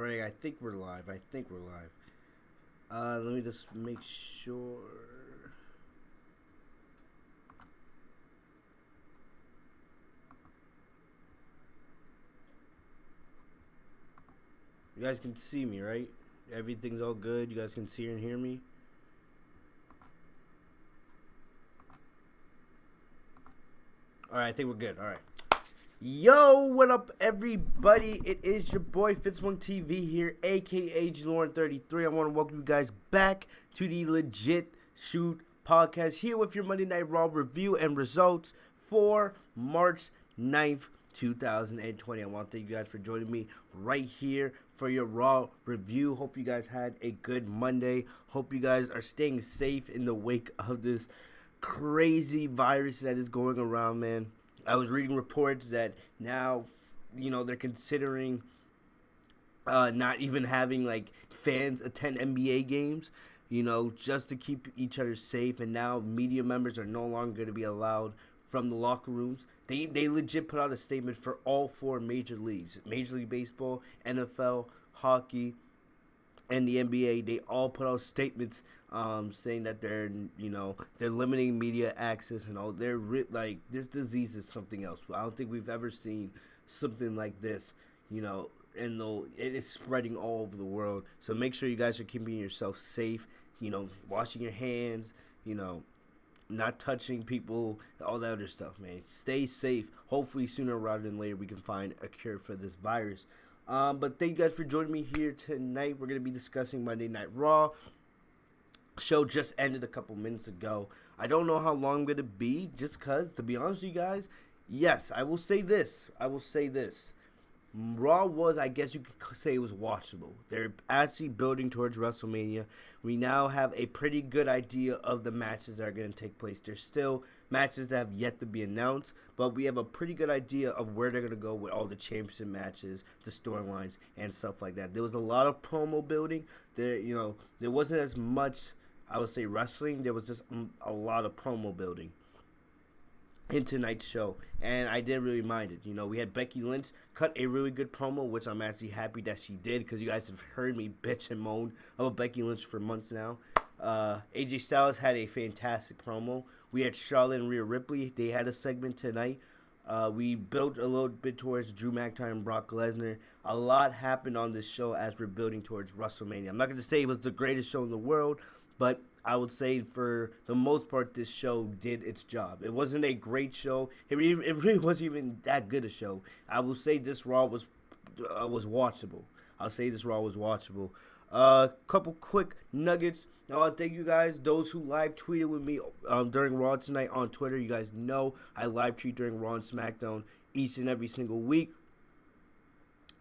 Alright, I think we're live. Let me just make sure. You guys can see me, right? Everything's all good. You guys can see and hear me. Alright, I think we're good. Alright. Yo, what up, everybody? It is your boy FitzMonkTV here, aka Lauren33. I want to welcome you guys back to the Legit Shoot podcast here with your Monday Night Raw review and results for March 9th, 2020. I want to thank you guys for joining me right here for your Raw review. Hope you guys had a good Monday. Hope you guys are staying safe in the wake of this crazy virus that is going around, man. I was reading reports that now, they're considering not even having, fans attend NBA games, just to keep each other safe. And now media members are no longer going to be allowed from the locker rooms. They legit put out a statement for all four major leagues, Major League Baseball, NFL, hockey, and the NBA. They all put out statements saying that they're limiting media access and all. This disease is something else. I don't think we've ever seen something like this, and it is spreading all over the world. So make sure you guys are keeping yourself safe, washing your hands, not touching people, all that other stuff, man. Stay safe. Hopefully sooner rather than later we can find a cure for this virus. But thank you guys for joining me here tonight. We're going to be discussing Monday Night Raw. Show just ended a couple minutes ago. I don't know how long I'm going to be, just because, to be honest with you guys, yes, I will say this. Raw was, I guess you could say, it was watchable. They're actually building towards WrestleMania. We now have a pretty good idea of the matches that are going to take place. There's still matches that have yet to be announced, but we have a pretty good idea of where they're going to go with all the championship matches, the storylines, and stuff like that. There was a lot of promo building. There wasn't as much, I would say, wrestling. There was just a lot of promo building in tonight's show, and I didn't really mind it. We had Becky Lynch cut a really good promo, which I'm actually happy that she did, because you guys have heard me bitch and moan about Becky Lynch for months now. AJ Styles had a fantastic promo. We had Charlotte and Rhea Ripley. They had a segment tonight. We built a little bit towards Drew McIntyre and Brock Lesnar. A lot happened on this show as we're building towards WrestleMania. I'm not going to say it was the greatest show in the world, but I would say for the most part, this show did its job. It wasn't a great show. It really wasn't even that good a show. I will say this Raw was watchable. Couple quick nuggets. Thank you guys, those who live tweeted with me during Raw tonight on Twitter. You guys know I live tweet during Raw and SmackDown each and every single week.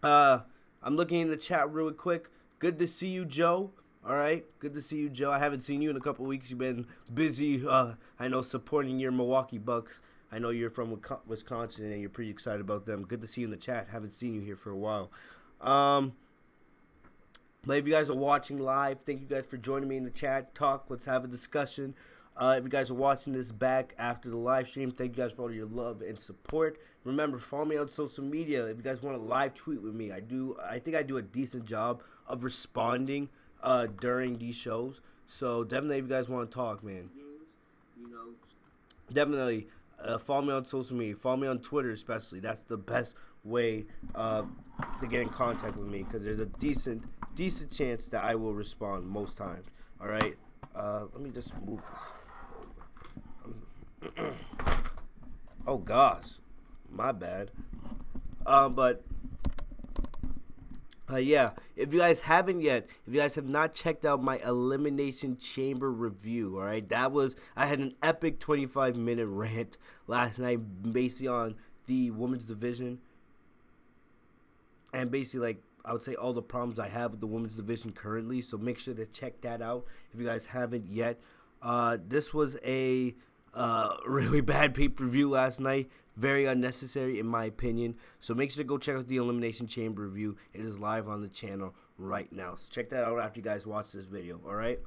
I'm looking in the chat really quick. Good to see you, Joe. All right, good to see you, Joe. I haven't seen you in a couple weeks. You've been busy, I know, supporting your Milwaukee Bucks. I know you're from Wisconsin, and you're pretty excited about them. Good to see you in the chat. Haven't seen you here for a while. But if you guys are watching live, thank you guys for joining me in the chat. Let's have a discussion. If you guys are watching this back after the live stream, thank you guys for all your love and support. Remember, follow me on social media. If you guys want to live tweet with me, I think I do a decent job of responding during these shows. So definitely, if you guys want to talk, man, definitely follow me on social media. Follow me on Twitter, especially. That's the best way to get in contact with me, because there's a decent chance that I will respond most times. All right, let me just move this. Oh gosh, my bad. Yeah, if you guys haven't yet, if you guys have not checked out my Elimination Chamber review, all right, I had an epic 25-minute rant last night, basically on the women's division, and basically, I would say all the problems I have with the women's division currently, so make sure to check that out if you guys haven't yet. This was a really bad pay-per-view last night. Very unnecessary, in my opinion. So make sure to go check out the Elimination Chamber review. It is live on the channel right now. So check that out after you guys watch this video, all right?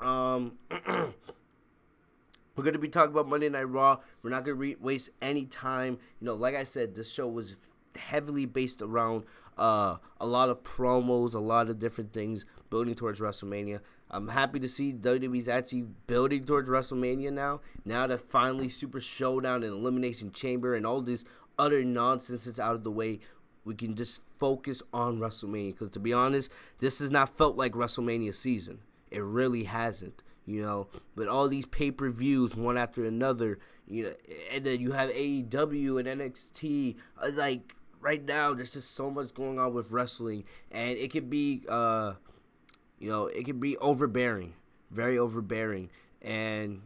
We're going to be talking about Monday Night Raw. We're not going to waste any time. Like I said, this show was heavily based around a lot of promos, a lot of different things building towards WrestleMania. I'm happy to see WWE's actually building towards WrestleMania now. Now that finally Super Showdown and Elimination Chamber and all this other nonsense is out of the way, we can just focus on WrestleMania. Because to be honest, this has not felt like WrestleMania season. It really hasn't. But all these pay-per-views, one after another, and then you have AEW and NXT. Like, right now, there's just so much going on with wrestling, and it could be, it can be overbearing, very overbearing, and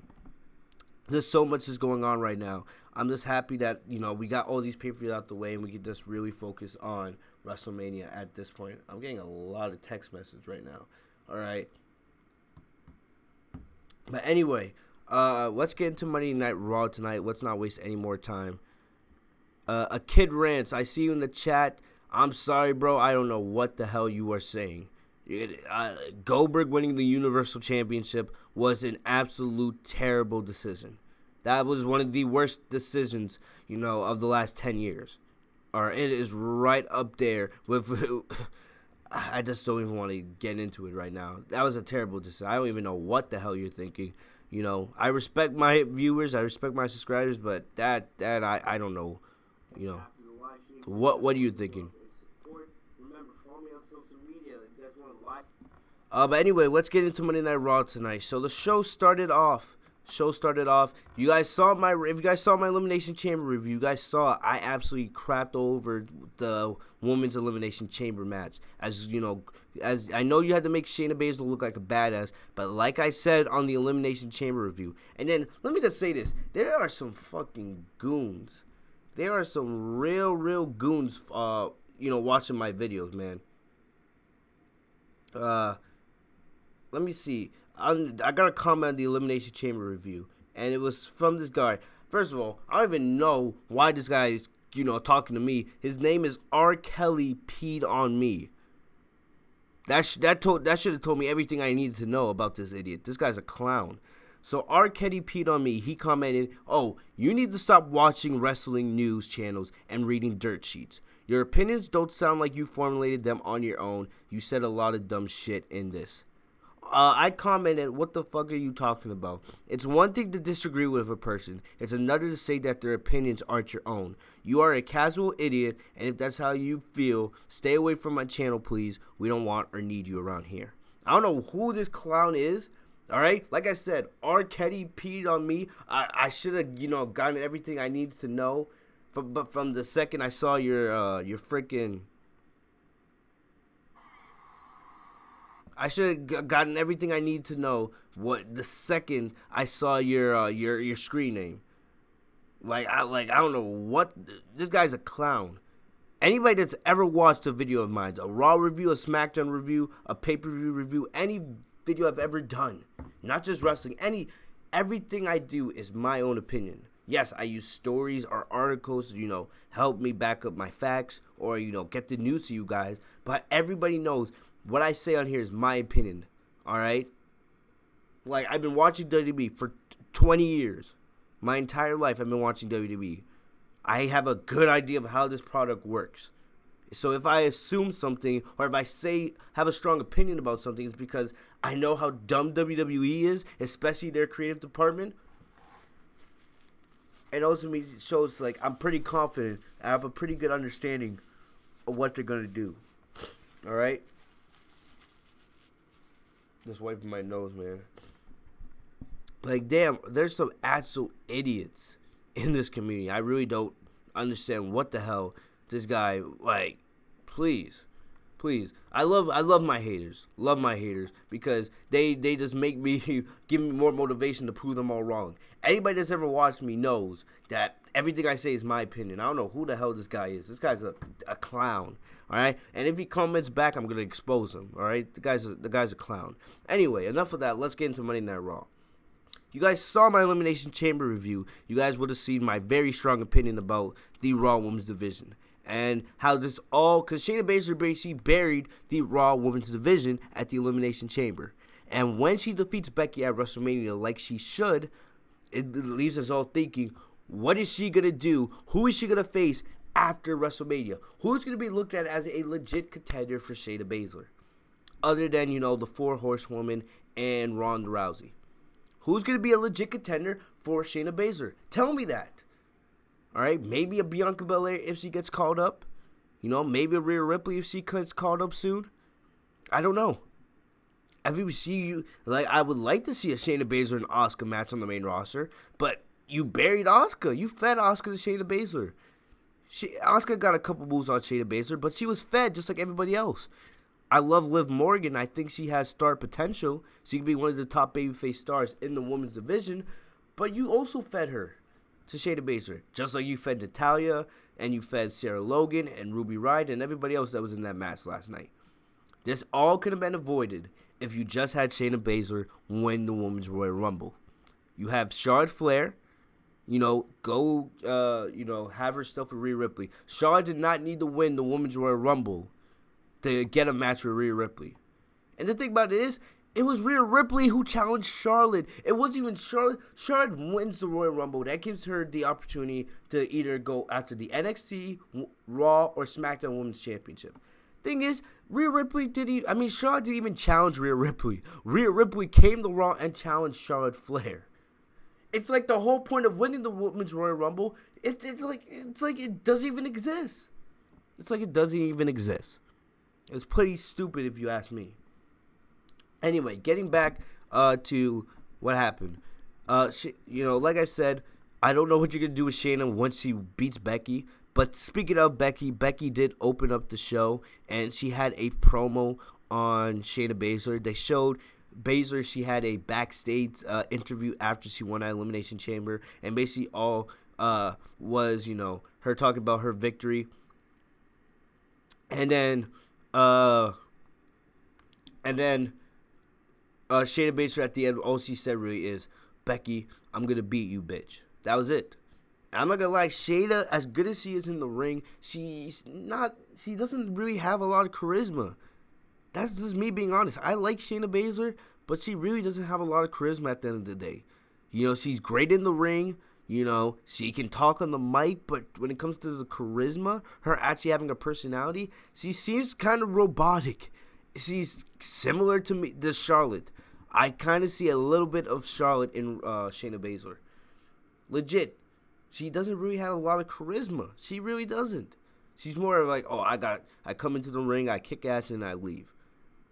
there's so much is going on right now. I'm just happy that, we got all these pay-per-views out the way, and we can just really focus on WrestleMania at this point. I'm getting a lot of text messages right now, all right? But anyway, let's get into Monday Night Raw tonight. Let's not waste any more time. A Kid Rants, I see you in the chat. I'm sorry, bro. I don't know what the hell you are saying. Goldberg winning the Universal Championship was an absolute terrible decision. That was one of the worst decisions, of the last 10 years. Or it is right up there with... I just don't even want to get into it right now. That was a terrible decision. I don't even know what the hell you're thinking. I respect my viewers, I respect my subscribers, but that I don't know. What are you thinking? But anyway, let's get into Monday Night Raw tonight. So the show started off. You guys saw if you guys saw my Elimination Chamber review, you guys saw I absolutely crapped over the Women's Elimination Chamber match. As I know you had to make Shayna Baszler look like a badass, but like I said on the Elimination Chamber review, and then let me just say this: there are some fucking goons. There are some real goons. Watching my videos, man. Let me see. I got a comment on the Elimination Chamber review, and it was from this guy. First of all, I don't even know why this guy is, talking to me. His name is R. Kelly peed on me. That should have told me everything I needed to know about this idiot. This guy's a clown. So R. Kelly peed on me. He commented, "Oh, you need to stop watching wrestling news channels and reading dirt sheets. Your opinions don't sound like you formulated them on your own. You said a lot of dumb shit in this." I commented, "What the fuck are you talking about? It's one thing to disagree with a person. It's another to say that their opinions aren't your own. You are a casual idiot, and if that's how you feel, stay away from my channel, please. We don't want or need you around here." I don't know who this clown is. All right? Like I said, R. Kelly peed on me. I should have, gotten everything I needed to know. But from the second I saw your freaking... I should have gotten everything I need to know the second I saw your screen name. I don't know what, this guy's a clown. Anybody that's ever watched a video of mine, a Raw review, a SmackDown review, a pay-per-view review, any video I've ever done, not just wrestling, everything I do is my own opinion. Yes, I use stories or articles to, help me back up my facts or, get the news to you guys, but everybody knows what I say on here is my opinion, all right? I've been watching WWE for 20 years. My entire life I've been watching WWE. I have a good idea of how this product works. So if I assume something or if I have a strong opinion about something, it's because I know how dumb WWE is, especially their creative department. And also shows I'm pretty confident. I have a pretty good understanding of what they're going to do. All right? Just wiping my nose, man. Damn, there's some actual idiots in this community. I really don't understand what the hell this guy, please. I love my haters. Love my haters because they just make me, give me more motivation to prove them all wrong. Anybody that's ever watched me knows that everything I say is my opinion. I don't know who the hell this guy is. This guy's a clown, all right? And if he comments back, I'm going to expose him, all right? The guy's a clown. Anyway, enough of that. Let's get into Monday Night Raw. You guys saw my Elimination Chamber review. You guys would have seen my very strong opinion about the Raw Women's Division. And how this all, because Shayna Baszler basically buried the Raw Women's Division at the Elimination Chamber. And when she defeats Becky at WrestleMania like she should, it leaves us all thinking, what is she going to do? Who is she going to face after WrestleMania? Who's going to be looked at as a legit contender for Shayna Baszler? Other than, the 4 horsewomen and Ronda Rousey. Who's going to be a legit contender for Shayna Baszler? Tell me that. All right, maybe a Bianca Belair if she gets called up. Maybe a Rhea Ripley if she gets called up soon. I don't know. I would like to see a Shayna Baszler and Asuka match on the main roster, but you buried Asuka. You fed Asuka to Shayna Baszler. Asuka got a couple moves on Shayna Baszler, but she was fed just like everybody else. I love Liv Morgan. I think she has star potential. She could be one of the top babyface stars in the women's division, but you also fed her to Shayna Baszler, just like you fed Natalya and you fed Sarah Logan and Ruby Riott and everybody else that was in that match last night. This all could have been avoided if you just had Shayna Baszler win the Women's Royal Rumble. You have Charlotte Flair, go, have her stuff with Rhea Ripley. Charlotte did not need to win the Women's Royal Rumble to get a match with Rhea Ripley. And the thing about it is, it was Rhea Ripley who challenged Charlotte. It wasn't even Charlotte. Charlotte wins the Royal Rumble. That gives her the opportunity to either go after the NXT, Raw, or SmackDown Women's Championship. Thing is, Charlotte didn't even challenge Rhea Ripley. Rhea Ripley came to Raw and challenged Charlotte Flair. It's like the whole point of winning the Women's Royal Rumble. It's like it doesn't even exist. It's like it doesn't even exist. It's pretty stupid if you ask me. Anyway, getting back to what happened. Like I said, I don't know what you're gonna do with Shayna once she beats Becky. But speaking of Becky, Becky did open up the show, and she had a promo on Shayna Baszler. They showed Baszler, she had a backstage interview after she won at Elimination Chamber, and basically all was, her talking about her victory. And then Shayna Baszler at the end, all she said really is, Becky, I'm going to beat you, bitch. That was it. I'm not gonna lie, Shayna, as good as she is in the ring, she doesn't really have a lot of charisma. That's just me being honest. I like Shayna Baszler, but she really doesn't have a lot of charisma at the end of the day. She's great in the ring. She can talk on the mic, but when it comes to the charisma, her actually having a personality, she seems kind of robotic. She's similar to me, to Charlotte. I kind of see a little bit of Charlotte in Shayna Baszler. Legit. She doesn't really have a lot of charisma. She really doesn't. She's more like, I come into the ring, I kick ass, and I leave.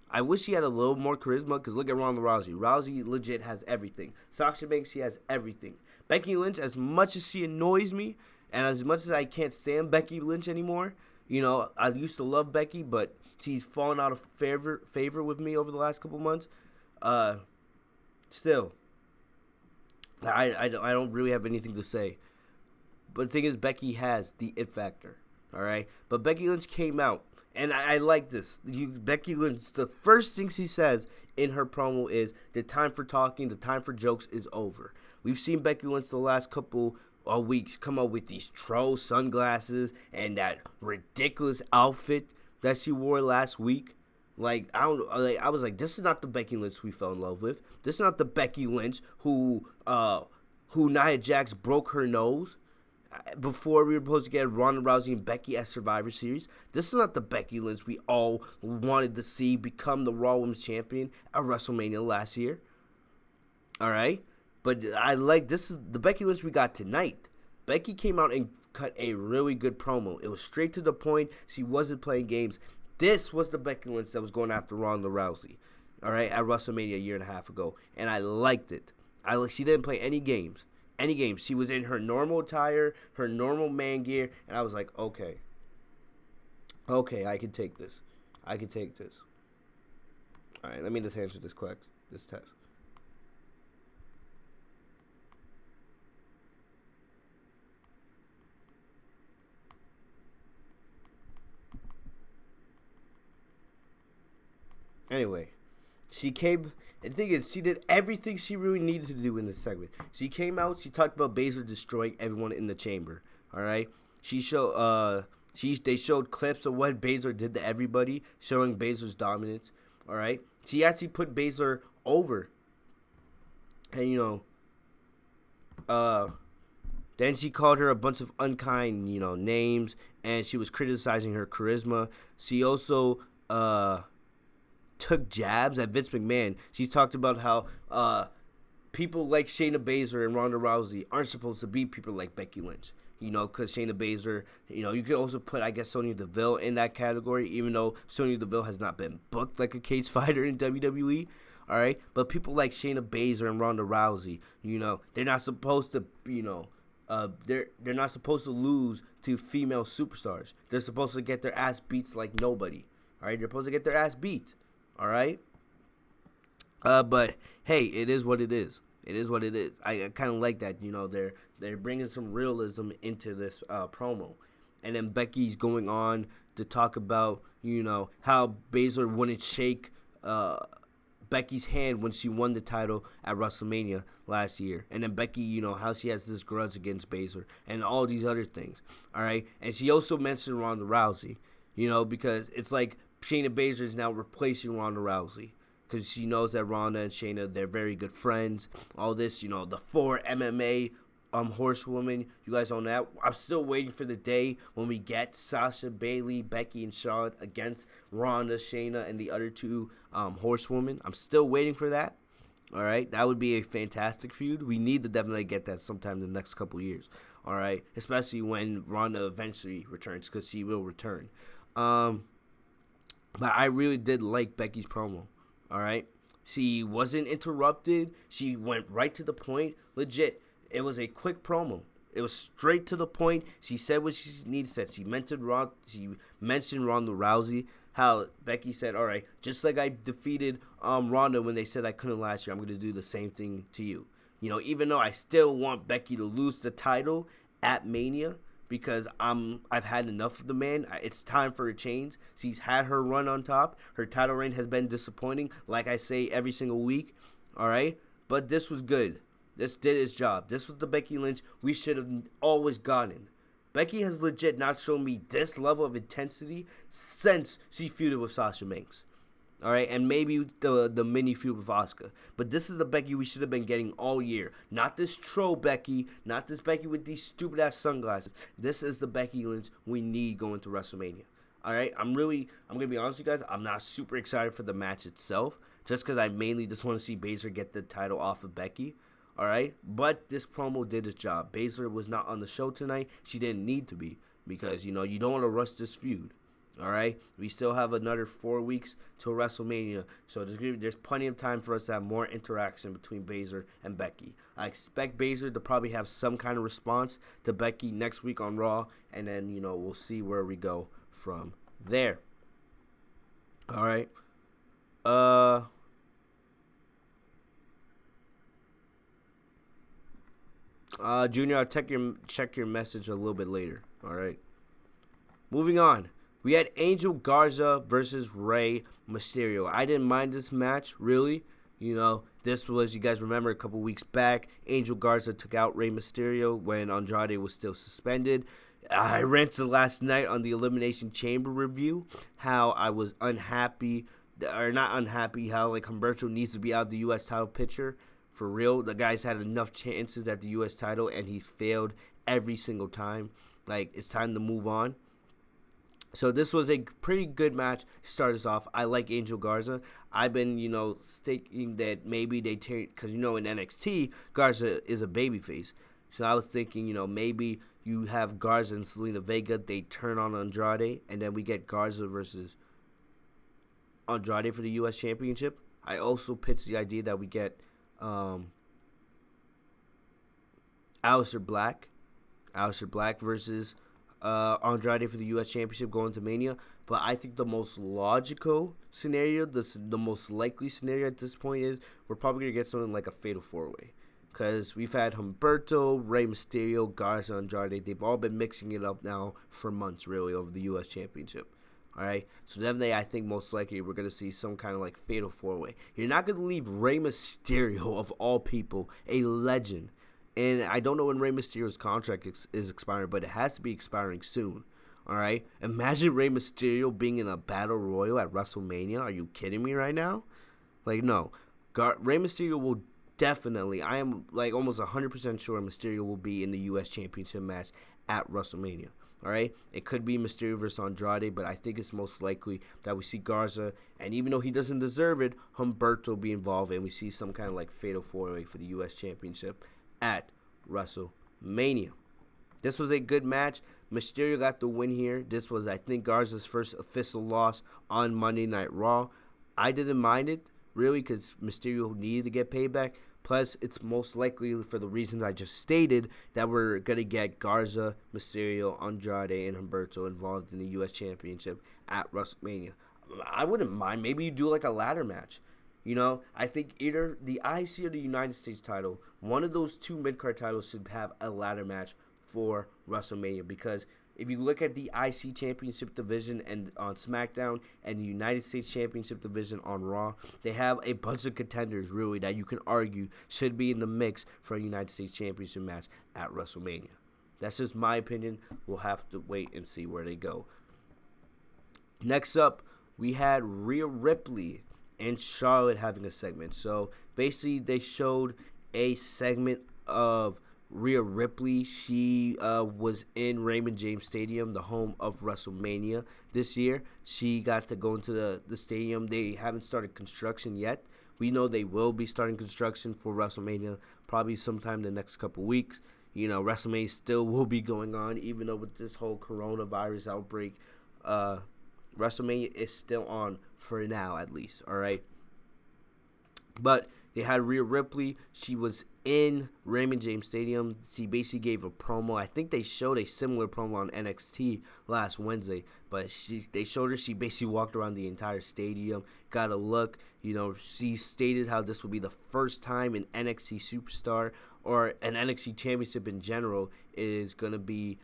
I wish she had a little more charisma, because look at Ronda Rousey. Rousey legit has everything. Sasha Banks, she has everything. Becky Lynch, as much as she annoys me, and as much as I can't stand Becky Lynch anymore, I used to love Becky, but she's fallen out of favor with me over the last couple months. Still, I don't really have anything to say. But the thing is, Becky has the it factor, all right? But Becky Lynch came out, and I like this. Becky Lynch, the first thing she says in her promo is, the time for talking, the time for jokes is over. We've seen Becky Lynch the last couple of weeks come up with these troll sunglasses and that ridiculous outfit that she wore last week. I was like, this is not the Becky Lynch we fell in love with. This is not the Becky Lynch who Nia Jax broke her nose before we were supposed to get Ronda Rousey and Becky at Survivor Series. This is not the Becky Lynch we all wanted to see become the Raw Women's Champion at WrestleMania last year. All right? But this is the Becky Lynch we got tonight. Becky came out and cut a really good promo. It was straight to the point. She wasn't playing games. This was the Becky Lynch that was going after Ronda Rousey, all right, at WrestleMania a year and a half ago. And I liked it. She didn't play any games. She was in her normal attire, her normal man gear, and I was like, okay, I can take this. All right, let me just answer this test. Anyway, she came, and the thing is, she did everything she really needed to do in this segment. She came out, she talked about Baszler destroying everyone in the chamber, all right? They showed clips of what Baszler did to everybody, showing Baszler's dominance, all right? She actually put Baszler over, and, Then she called her a bunch of unkind, names, and she was criticizing her charisma. She also took jabs at Vince McMahon. She talked about how people like Shayna Baszler and Ronda Rousey aren't supposed to be people like Becky Lynch. Because Shayna Baszler, you could also put, I guess, Sonya Deville in that category, even though Sonya Deville has not been booked like a cage fighter in WWE. All right, but people like Shayna Baszler and Ronda Rousey, they're not supposed to, they're not supposed to lose to female superstars. They're supposed to get their ass beats like nobody. All right, they're supposed to get their ass beat. All right, but hey, it is what it is. It is what it is. I kind of like that. They're bringing some realism into this promo, and then Becky's going on to talk about how Baszler wouldn't shake Becky's hand when she won the title at WrestleMania last year. And then Becky, how she has this grudge against Baszler and all these other things. All right. And she also mentioned Ronda Rousey, because it's like Shayna Baszler is now replacing Ronda Rousey because she knows that Ronda and Shayna, they're very good friends. All this, the 4 MMA horsewomen, you guys on that. I'm still waiting for the day when we get Sasha, Bayley, Becky, and Charlotte against Ronda, Shayna, and the other 2 horsewomen. I'm still waiting for that. All right, that would be a fantastic feud. We need to definitely get that sometime in the next couple years. All right, especially when Ronda eventually returns, because she will return. But I really did like Becky's promo. All right, she wasn't interrupted. She went right to the point. Legit. It was a quick promo. It was straight to the point. She said what she needed to say. She mentioned Ronda Rousey. How Becky said, all right, just like I defeated Ronda when they said I couldn't last year, I'm going to do the same thing to you. Even though I still want Becky to lose the title at Mania because I've had enough of the man. It's time for a change. She's had her run on top. Her title reign has been disappointing, like I say every single week. All right? But this was good. This did its job. This was the Becky Lynch we should have always gotten. Becky has legit not shown me this level of intensity since she feuded with Sasha Banks. All right, and maybe the mini feud with Asuka. But this is the Becky we should have been getting all year. Not this troll Becky, not this Becky with these stupid-ass sunglasses. This is the Becky Lynch we need going to WrestleMania. All right, I'm going to be honest with you guys. I'm not super excited for the match itself, just because I mainly just want to see Baszler get the title off of Becky. All right, but this promo did its job. Baszler was not on the show tonight. She didn't need to be because, you don't want to rush this feud. All right, we still have another 4 weeks till WrestleMania, so there's plenty of time for us to have more interaction between Baszler and Becky. I expect Baszler to probably have some kind of response to Becky next week on Raw, and then, we'll see where we go from there. All right. Junior, I'll check your message a little bit later. All right. Moving on. We had Angel Garza versus Rey Mysterio. I didn't mind this match, really. This was, you guys remember, a couple weeks back, Angel Garza took out Rey Mysterio when Andrade was still suspended. I ranted last night on the Elimination Chamber review how I was unhappy, or not unhappy, how Humberto needs to be out of the U.S. title picture. For real, the guy's had enough chances at the U.S. title, and he's failed every single time. It's time to move on. So this was a pretty good match to start us off. I like Angel Garza. I've been, thinking that maybe they take, because, in NXT, Garza is a babyface. So I was thinking, maybe you have Garza and Selena Vega. They turn on Andrade, and then we get Garza versus Andrade for the U.S. Championship. I also pitched the idea that we get Aleister Black versus Andrade for the U.S. Championship going to Mania. But I think the most logical scenario, the most likely scenario at this point is we're probably going to get something like a Fatal 4-Way. Because we've had Humberto, Rey Mysterio, Garza, Andrade. They've all been mixing it up now for months, really, over the U.S. Championship. All right, so definitely I think most likely we're going to see some kind of Fatal 4-Way. You're not going to leave Rey Mysterio, of all people, a legend. And I don't know when Rey Mysterio's contract is expiring, but it has to be expiring soon. All right, imagine Rey Mysterio being in a battle royal at WrestleMania. Are you kidding me right now? No. Rey Mysterio will definitely, I am like almost 100% sure Mysterio will be in the U.S. Championship match at WrestleMania. All right, it could be Mysterio versus Andrade, but I think it's most likely that we see Garza, and even though he doesn't deserve it, Humberto be involved, and we see some kind of like fatal four-way for the U.S. Championship at WrestleMania. This was a good match. Mysterio got the win here. This was, I think, Garza's first official loss on Monday Night Raw. I didn't mind it, really, because Mysterio needed to get payback. Plus, it's most likely, for the reasons I just stated, that we're going to get Garza, Mysterio, Andrade, and Humberto involved in the U.S. Championship at WrestleMania. I wouldn't mind. Maybe you do like a ladder match. You know, I think either the IC or the United States title, one of those two mid-card titles should have a ladder match for WrestleMania, because if you look at the IC Championship division and on SmackDown and the United States Championship division on Raw, they have a bunch of contenders, really, that you can argue should be in the mix for a United States Championship match at WrestleMania. That's just my opinion. We'll have to wait and see where they go. Next up, we had Rhea Ripley and Charlotte having a segment. So basically, they showed a segment of Rhea Ripley. She was in Raymond James Stadium, the home of WrestleMania this year. She got to go into the stadium. They haven't started construction yet. We know they will be starting construction for WrestleMania probably sometime in the next couple weeks. You know, WrestleMania still will be going on, even though with this whole coronavirus outbreak, WrestleMania is still on for now, at least, all right? But they had Rhea Ripley. She was in Raymond James Stadium. She basically gave a promo. I think they showed a similar promo on NXT last Wednesday, but they showed her. She basically walked around the entire stadium, got a look. You know, she stated how this will be the first time an NXT superstar or an NXT championship in general is going to be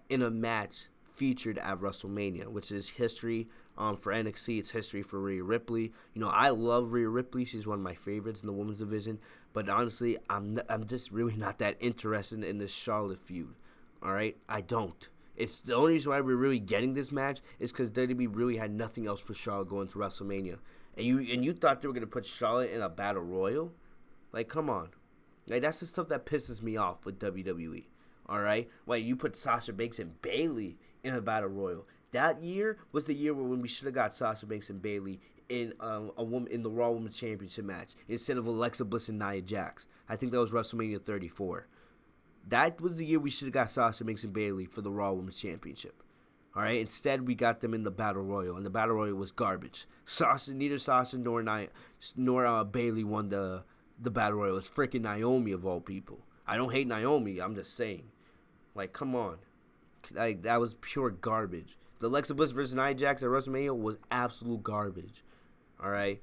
in a match featured at WrestleMania, which is history for NXT. It's history for Rhea Ripley. You know, I love Rhea Ripley. She's one of my favorites in the women's division. But honestly, I'm just really not that interested in this Charlotte feud. All right, I don't. It's the only reason why we're really getting this match is because WWE really had nothing else for Charlotte going to WrestleMania, and you thought they were gonna put Charlotte in a battle royal? Like, come on. Like, that's the stuff that pisses me off with WWE. All right, like you put Sasha Banks and Bayley in a battle royal. That year was the year when we should have got Sasha Banks and Bayley in in the Raw Women's Championship match instead of Alexa Bliss and Nia Jax. I think that was WrestleMania 34. That was the year we should have got Sasha Banks and Bayley for the Raw Women's Championship. All right. Instead, we got them in the Battle Royal, and the Battle Royal was garbage. Neither Sasha nor Bayley won the Battle Royal. It's freaking Naomi of all people. I don't hate Naomi. I'm just saying, like, come on, like that was pure garbage. The Alexa Bliss versus Nia Jax at WrestleMania was absolute garbage. All right.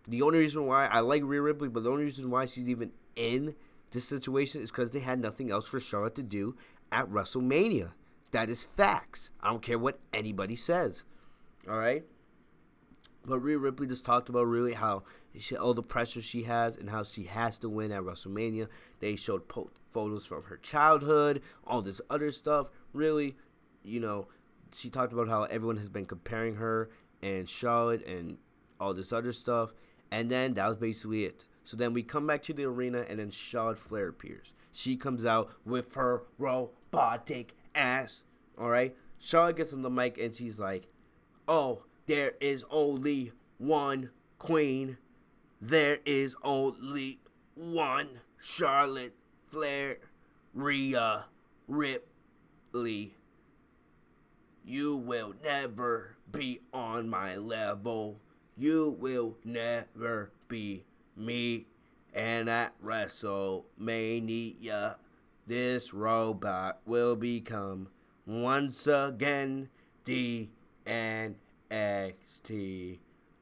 The only reason why I like Rhea Ripley, but the only reason why she's even in this situation is because they had nothing else for Charlotte to do at WrestleMania. That is facts. I don't care what anybody says. All right. But Rhea Ripley just talked about really how all the pressure she has and how she has to win at WrestleMania. They showed photos from her childhood, all this other stuff. Really, you know, she talked about how everyone has been comparing her and Charlotte and all this other stuff. And then that was basically it. So then we come back to the arena, and then Charlotte Flair appears. She comes out with her robotic ass. All right. Charlotte gets on the mic, and she's like, "Oh, there is only one queen. There is only one Charlotte Flair, Rhea Ripley. You will never be on my level. You will never be me. And at WrestleMania, this robot will become once again the NXT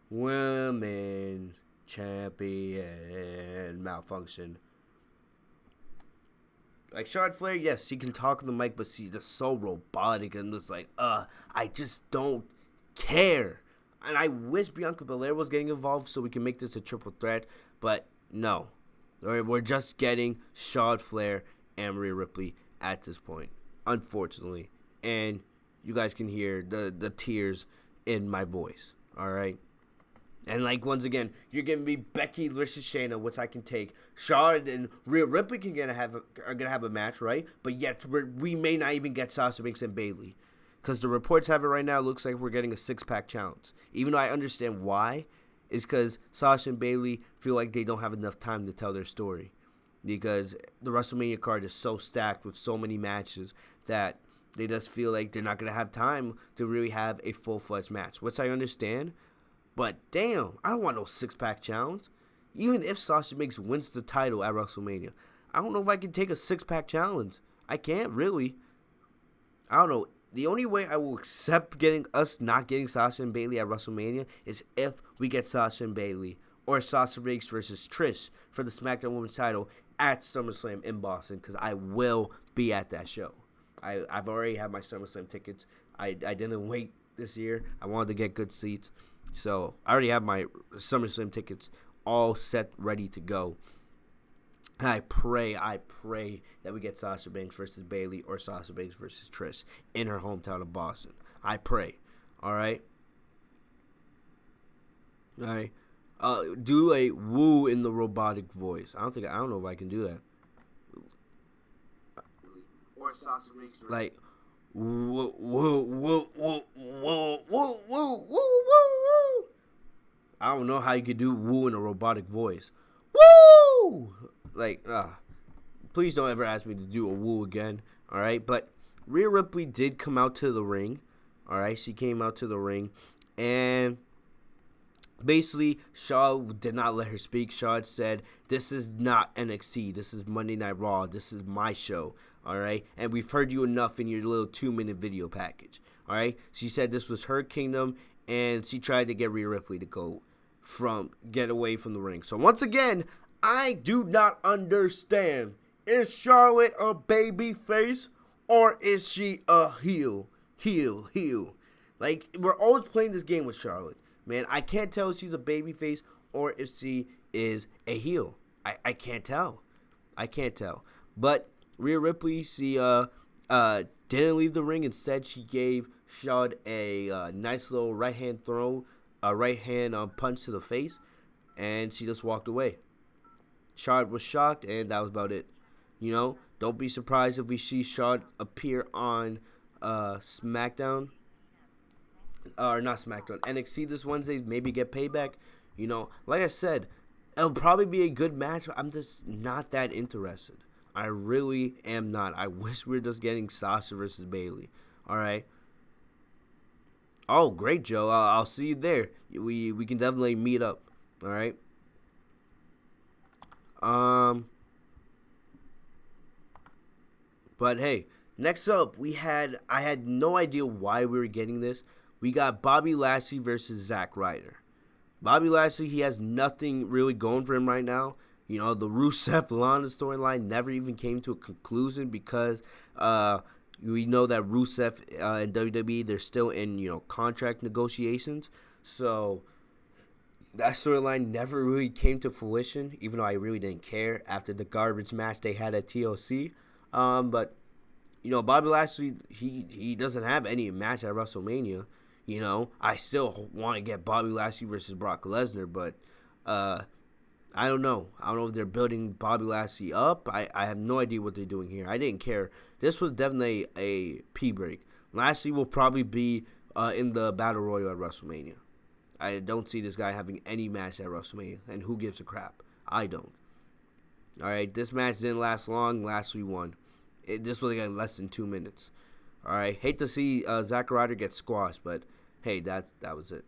Women's Champion." Malfunction. Like, Charlotte Flair, yes, she can talk on the mic, but she's just so robotic and just like, I just don't care. And I wish Bianca Belair was getting involved so we can make this a triple threat, but no. We're just getting Charlotte Flair and Rhea Ripley at this point, unfortunately. And you guys can hear the tears in my voice, all right? And, like, once again, you're giving me Becky versus Shayna, which I can take. Charlotte and Rhea Ripley are gonna have a match, right? But yet we may not even get Sasha Banks and Bayley, because the reports have it right now. It looks like we're getting a 6-pack challenge. Even though I understand why, is because Sasha and Bayley feel like they don't have enough time to tell their story, because the WrestleMania card is so stacked with so many matches that they just feel like they're not gonna have time to really have a full-fledged match, which I understand. But damn, I don't want no 6-pack challenge. Even if Sasha Banks wins the title at WrestleMania, I don't know if I can take a 6-pack challenge. I can't really. I don't know. The only way I will accept not getting Sasha and Bayley at WrestleMania is if we get Sasha and Bayley or Sasha Banks versus Trish for the SmackDown Women's title at SummerSlam in Boston, because I will be at that show. I've already had my SummerSlam tickets. I didn't wait this year. I wanted to get good seats. So I already have my SummerSlam tickets all set, ready to go. And I pray that we get Sasha Banks versus Bayley or Sasha Banks versus Trish in her hometown of Boston. I pray. All right. All right. Do a woo in the robotic voice. I don't know if I can do that. Or Sasha Banks like woo woo woo woo woo woo woo woo woo. I don't know how you could do woo in a robotic voice. Woo! Like, please don't ever ask me to do a woo again. All right, but Rhea Ripley did come out to the ring. All right, she came out to the ring, and basically, Shaw did not let her speak. Shaw said, "This is not NXT. This is Monday Night Raw. This is my show." All right, and we've heard you enough in your little 2-minute video package. All right, she said this was her kingdom, and she tried to get Rhea Ripley to get away from the ring. So once again, I do not understand. Is Charlotte a baby face, or is she a heel? Heel. Like, we're always playing this game with Charlotte. Man, I can't tell if she's a baby face or if she is a heel. I can't tell. But Rhea Ripley, she didn't leave the ring. Instead, she gave Charlotte a nice little right hand punch to the face, and she just walked away. Charlotte was shocked, and that was about it. You know, don't be surprised if we see Charlotte appear on SmackDown. Or not SmackDown, NXT this Wednesday, maybe get payback. You know, like I said, it'll probably be a good match. I'm just not that interested. I really am not. I wish we were just getting Sasha versus Bayley. All right. Oh, great, Joe. I'll see you there. We can definitely meet up. All right. But hey, next up I had no idea why we were getting this. We got Bobby Lashley versus Zack Ryder. Bobby Lashley, he has nothing really going for him right now. You know, the Rusev-Lana storyline never even came to a conclusion because we know that Rusev and WWE, they're still in, contract negotiations. So that storyline never really came to fruition, even though I really didn't care after the garbage match they had at TLC. But, Bobby Lashley, he doesn't have any match at WrestleMania. I still want to get Bobby Lashley versus Brock Lesnar, but I don't know. I don't know if they're building Bobby Lashley up. I have no idea what they're doing here. I didn't care. This was definitely a pee break. Lashley will probably be in the Battle Royal at WrestleMania. I don't see this guy having any match at WrestleMania, and who gives a crap? I don't. All right, this match didn't last long. Lashley won. This was like less than 2 minutes. All right, hate to see Zack Ryder get squashed, but hey, that was it.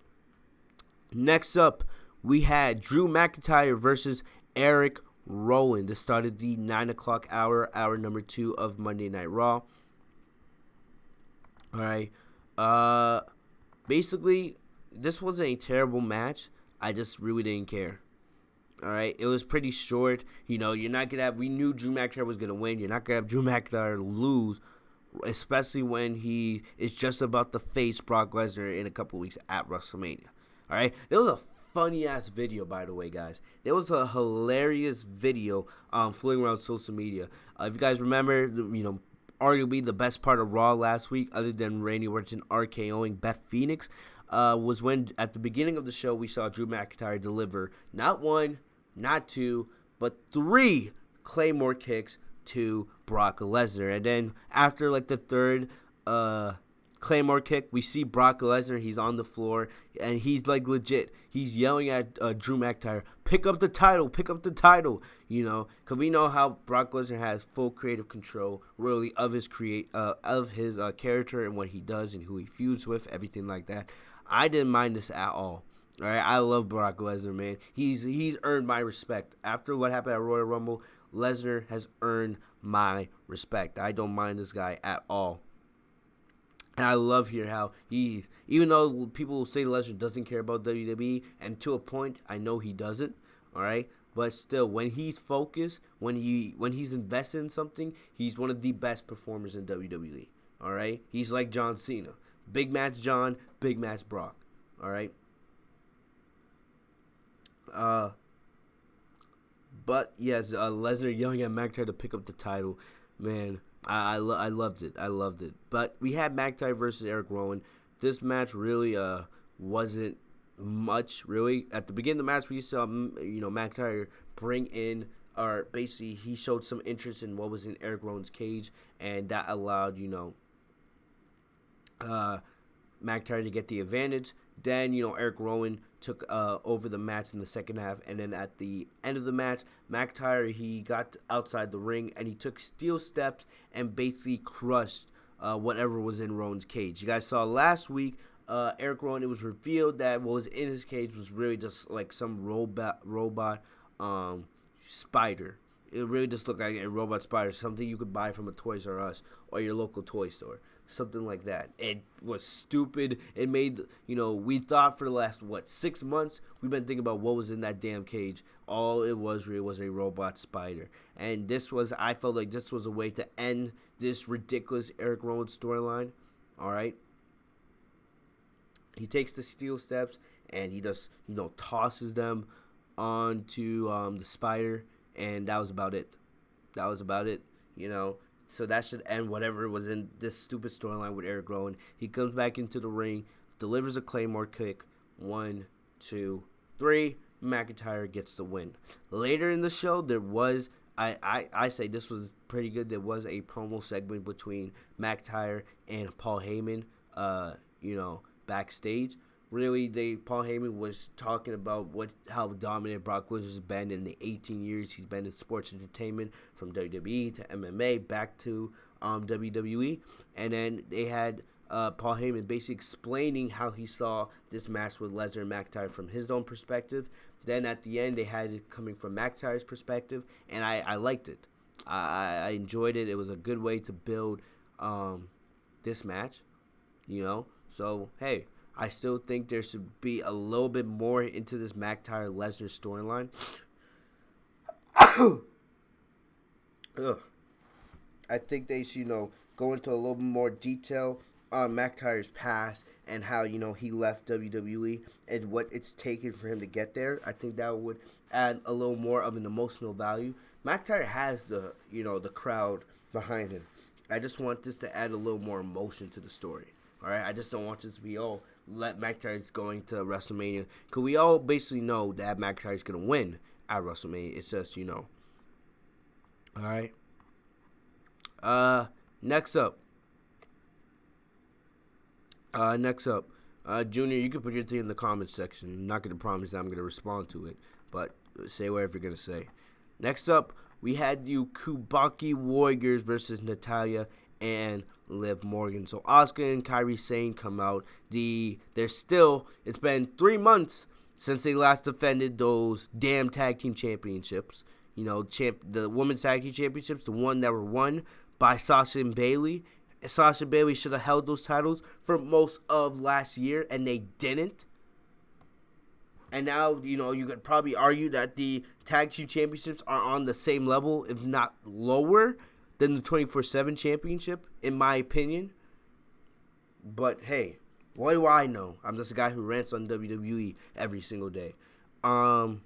Next up, we had Drew McIntyre versus Eric Rowan. This started the 9 o'clock hour number 2 of Monday Night Raw. All right, basically, this wasn't a terrible match. I just really didn't care. All right, it was pretty short. You're not gonna have. We knew Drew McIntyre was gonna win. You're not gonna have Drew McIntyre lose, especially when he is just about to face Brock Lesnar in a couple weeks at WrestleMania. All right, there was a funny ass video, by the way, guys. There was a hilarious video floating around social media. If you guys remember, arguably the best part of Raw last week, other than Randy Orton RKOing Beth Phoenix, was when at the beginning of the show we saw Drew McIntyre deliver not one, not two, but 3 Claymore kicks to Brock Lesnar. And then after like the third Claymore kick, we see Brock Lesnar. He's on the floor, and he's like legit. He's yelling at Drew McIntyre, pick up the title, you know, because we know how Brock Lesnar has full creative control, really, of his character and what he does and who he feuds with, everything like that. I didn't mind this at all. All right, I love Brock Lesnar, man. He's earned my respect. After what happened at Royal Rumble, Lesnar has earned my respect. I don't mind this guy at all. And I love here how even though people will say Lesnar doesn't care about WWE, and to a point, I know he doesn't, all right? But still, when he's focused, when he's invested in something, he's one of the best performers in WWE, all right? He's like John Cena. Big match John, big match Brock, all right? But, yes, Lesnar yelling at McIntyre to pick up the title, man. I loved it. I loved it. But we had McIntyre versus Eric Rowan. This match really wasn't much, really. At the beginning of the match, we saw, McIntyre bring in, or basically he showed some interest in what was in Eric Rowan's cage, and that allowed, McIntyre to get the advantage. Then, Eric Rowan took over the match in the second half. And then at the end of the match, McIntyre, he got outside the ring and he took steel steps and basically crushed whatever was in Rowan's cage. You guys saw last week, Eric Rowan, it was revealed that what was in his cage was really just like some robot spider. It really just looked like a robot spider, something you could buy from a Toys R Us or your local toy store. Something like that. It was stupid. It made, we thought for the last, 6 months, we've been thinking about what was in that damn cage. All it was really was a robot spider. And I felt like this was a way to end this ridiculous Eric Rowan storyline. All right. He takes the steel steps and he just, tosses them onto the spider. And that was about it. So that should end whatever was in this stupid storyline with Eric Rowan. He comes back into the ring, delivers a Claymore kick. 1, 2, 3. McIntyre gets the win. Later in the show, there was, I say this was pretty good. There was a promo segment between McIntyre and Paul Heyman, backstage. Really, Paul Heyman was talking about how dominant Brock Lesnar has been in the 18 years he's been in sports entertainment, from WWE to MMA back to WWE. And then they had Paul Heyman basically explaining how he saw this match with Lesnar and McIntyre from his own perspective. Then at the end, they had it coming from McIntyre's perspective, and I liked it. I enjoyed it. It was a good way to build this match, So, hey, I still think there should be a little bit more into this McIntyre-Lesnar storyline. I think they should, go into a little bit more detail on McIntyre's past and how, he left WWE and what it's taken for him to get there. I think that would add a little more of an emotional value. McIntyre has the crowd behind him. I just want this to add a little more emotion to the story. All right, I just don't want this to be, McIntyre's going to WrestleMania. Because we all basically know that McIntyre's going to win at WrestleMania. It's just, All right. Next up. Junior, you can put your thing in the comments section. I'm not going to promise that I'm going to respond to it. But say whatever you're going to say. Next up, we had you Kubaki Warriors versus Natalya and Liv Morgan. So Asuka and Kairi Sane come out. It's been 3 months since they last defended those damn tag team championships. The women's tag team championships, the one that were won by Sasha and Bayley. Sasha and Bayley should have held those titles for most of last year, and they didn't. And now, you could probably argue that the tag team championships are on the same level, if not lower, than the 24/7 championship, in my opinion. But hey, what do I know? I'm just a guy who rants on WWE every single day. But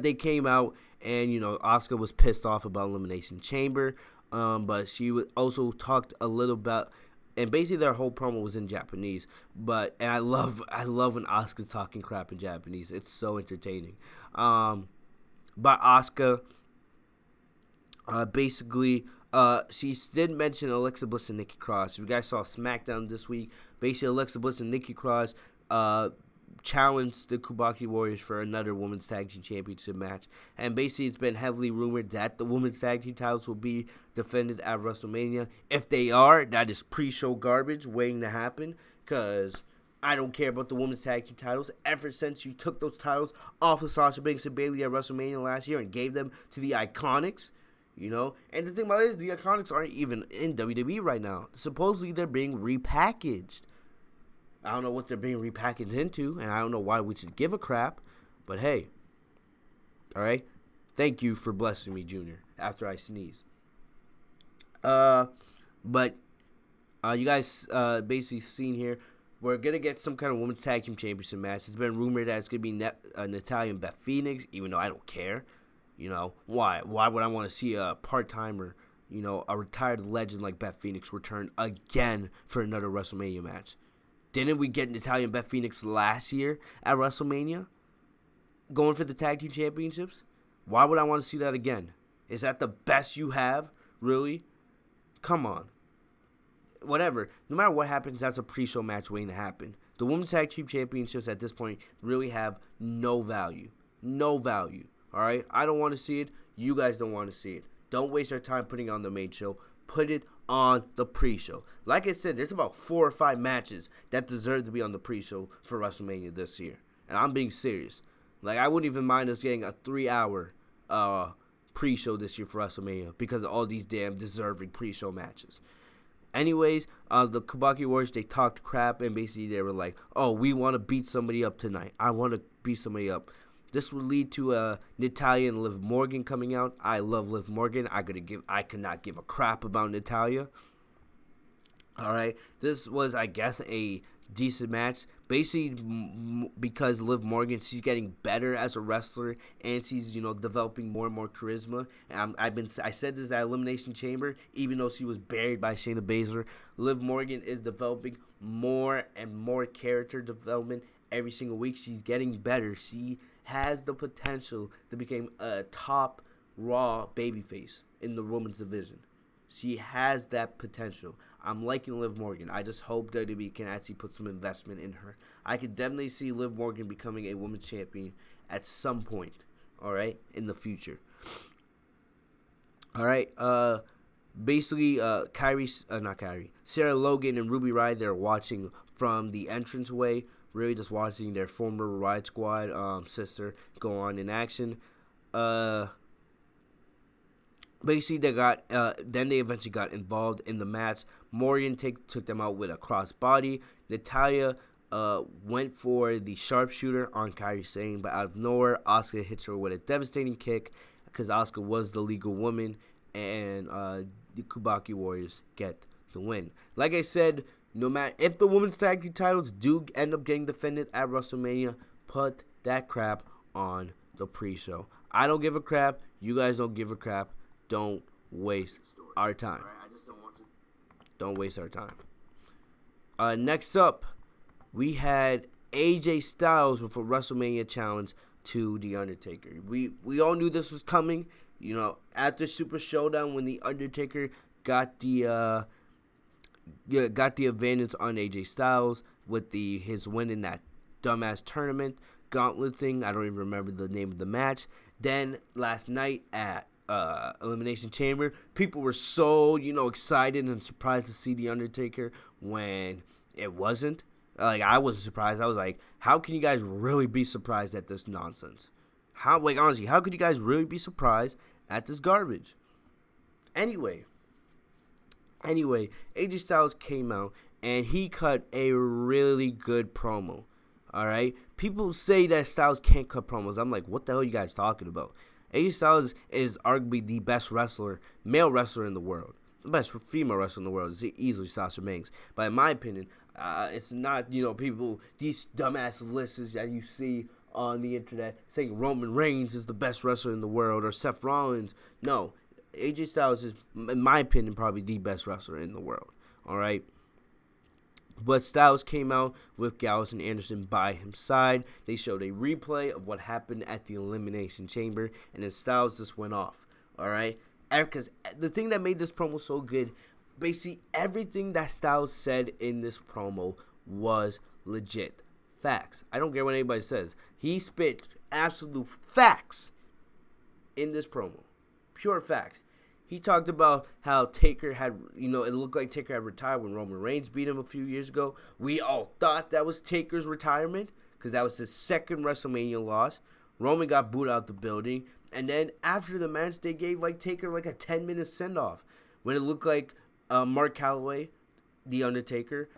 they came out and, Asuka was pissed off about Elimination Chamber. But she also talked a little and basically their whole promo was in Japanese. And I love when Asuka's talking crap in Japanese. It's so entertaining. But Asuka, basically, she did mention Alexa Bliss and Nikki Cross. If you guys saw SmackDown this week, basically Alexa Bliss and Nikki Cross challenged the Kubaki Warriors for another Women's Tag Team Championship match. And basically it's been heavily rumored that the Women's Tag Team titles will be defended at WrestleMania. If they are, that is pre-show garbage waiting to happen, because I don't care about the Women's Tag Team titles. Ever since you took those titles off of Sasha Banks and Bayley at WrestleMania last year and gave them to the Iconics, you know. And the thing about it is the Iconics aren't even in WWE right now. Supposedly they're being repackaged. I don't know what they're being repackaged into, and I don't know why we should give a crap. But hey, all right. Thank you for blessing me, Junior, after I sneeze. But you guys basically seen here, we're going to get some kind of Women's Tag Team Championship match. It's been rumored that it's going to be Natalya and Beth Phoenix, even though I don't care. You know, why? Why would I want to see a part-timer, you know, a retired legend like Beth Phoenix return again for another WrestleMania match? Didn't we get Natalya and Beth Phoenix last year at WrestleMania going for the Tag Team Championships? Why would I want to see that again? Is that the best you have? Really? Come on. Whatever. No matter what happens, that's a pre-show match waiting to happen. The Women's Tag Team Championships at this point really have no value. No value. All right? I don't want to see it. You guys don't want to see it. Don't waste your time putting it on the main show. Put it on the pre-show. Like I said, there's about 4 or 5 matches that deserve to be on the pre-show for WrestleMania this year. And I'm being serious. Like, I wouldn't even mind us getting a 3-hour pre-show this year for WrestleMania because of all these damn deserving pre-show matches. Anyways, the Kubaki Warriors, they talked crap, and basically they were like, oh, we want to beat somebody up tonight. I want to beat somebody up. This would lead to Natalya and Liv Morgan coming out. I love Liv Morgan. I could not give a crap about Natalya. All right, this was, I guess, a decent match. Basically, because Liv Morgan, she's getting better as a wrestler, and she's, you know, developing more and more charisma. And I said this at Elimination Chamber, even though she was buried by Shayna Baszler. Liv Morgan is developing more and more character development every single week. She's getting better. She has the potential to become a top Raw babyface in the women's division. She has that potential. I'm liking Liv Morgan. I just hope WWE can actually put some investment in her. I could definitely see Liv Morgan becoming a women's champion at some point, all right, in the future. All right, basically, Sarah Logan and Ruby Riott, they're watching from the entranceway, really just watching their former Riott Squad sister go on in action. Basically, then they eventually got involved in the match. Morgan took them out with a crossbody. Natalya went for the sharpshooter on Kairi Sane, but out of nowhere, Asuka hits her with a devastating kick because Asuka was the legal woman, and the Kubaki Warriors get the win. Like I said, no matter if the women's tag team titles do end up getting defended at WrestleMania, put that crap on the pre-show. I don't give a crap. You guys don't give a crap. Don't waste our time. Don't waste our time. Next up, we had AJ Styles with a WrestleMania challenge to The Undertaker. We all knew this was coming. You know, after Super Showdown, when The Undertaker got the advantage on AJ Styles with his win in that dumbass tournament gauntlet thing. I don't even remember the name of the match. Then last night at Elimination Chamber, people were so, excited and surprised to see The Undertaker when it wasn't. Like, I was surprised. I was like, how can you guys really be surprised at this nonsense? Honestly, how could you guys really be surprised at this garbage? Anyway, AJ Styles came out and he cut a really good promo. All right? People say that Styles can't cut promos. I'm like, what the hell are you guys talking about? AJ Styles is arguably the best male wrestler in the world. The best female wrestler in the world is easily Sasha Banks. But in my opinion, it's not, these dumbass lists that you see on the internet saying Roman Reigns is the best wrestler in the world or Seth Rollins. No, AJ Styles is, in my opinion, probably the best wrestler in the world. All right? But Styles came out with Gallows and Anderson by his side. They showed a replay of what happened at the Elimination Chamber, and then Styles just went off. All right? Because the thing that made this promo so good, basically everything that Styles said in this promo was legit. Facts. I don't care what anybody says. He spit absolute facts in this promo. Pure facts. He talked about how Taker had, it looked like Taker had retired when Roman Reigns beat him a few years ago. We all thought that was Taker's retirement because that was his second WrestleMania loss. Roman got booed out the building. And then after the match, they gave Taker a 10-minute send-off when it looked like Mark Calloway, The Undertaker,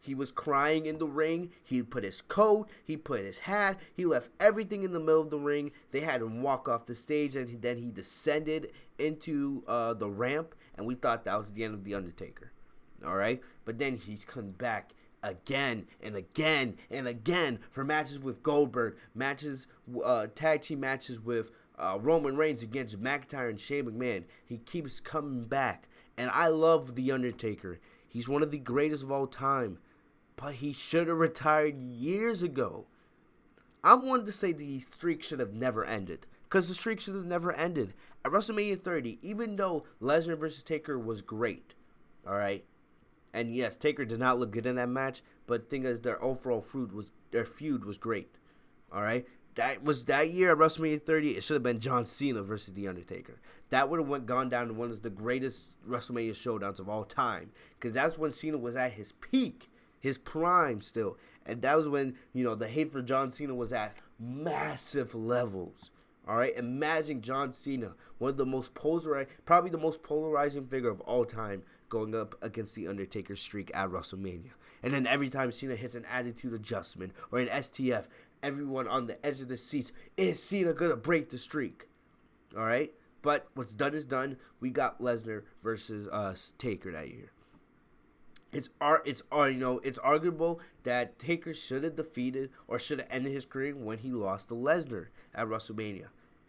he was crying in the ring. He put his coat, he put his hat, he left everything in the middle of the ring. They had him walk off the stage, and then he descended into the ramp, and we thought that was the end of The Undertaker. All right? But then he's come back again and again and again for matches with Goldberg, tag team matches with Roman Reigns against McIntyre and Shane McMahon. He keeps coming back, and I love The Undertaker. He's one of the greatest of all time. But he should have retired years ago. I'm one to say the streak should have never ended. Because the streak should have never ended. At WrestleMania 30, even though Lesnar versus Taker was great. Alright? And yes, Taker did not look good in that match. But the thing is, their overall feud was great. Alright? That year at WrestleMania 30, it should have been John Cena versus The Undertaker. That would have gone down to one of the greatest WrestleMania showdowns of all time. Because that's when Cena was at his peak. His prime still. And that was when, the hate for John Cena was at massive levels. Alright? Imagine John Cena, one of the most probably the most polarizing figure of all time, going up against The Undertaker's streak at WrestleMania. And then every time Cena hits an attitude adjustment or an STF, everyone on the edge of the seats, is Cena going to break the streak? Alright? But what's done is done. We got Lesnar versus Taker that year. It's arguable that Taker should have defeated or should have ended his career when he lost to Lesnar at WrestleMania.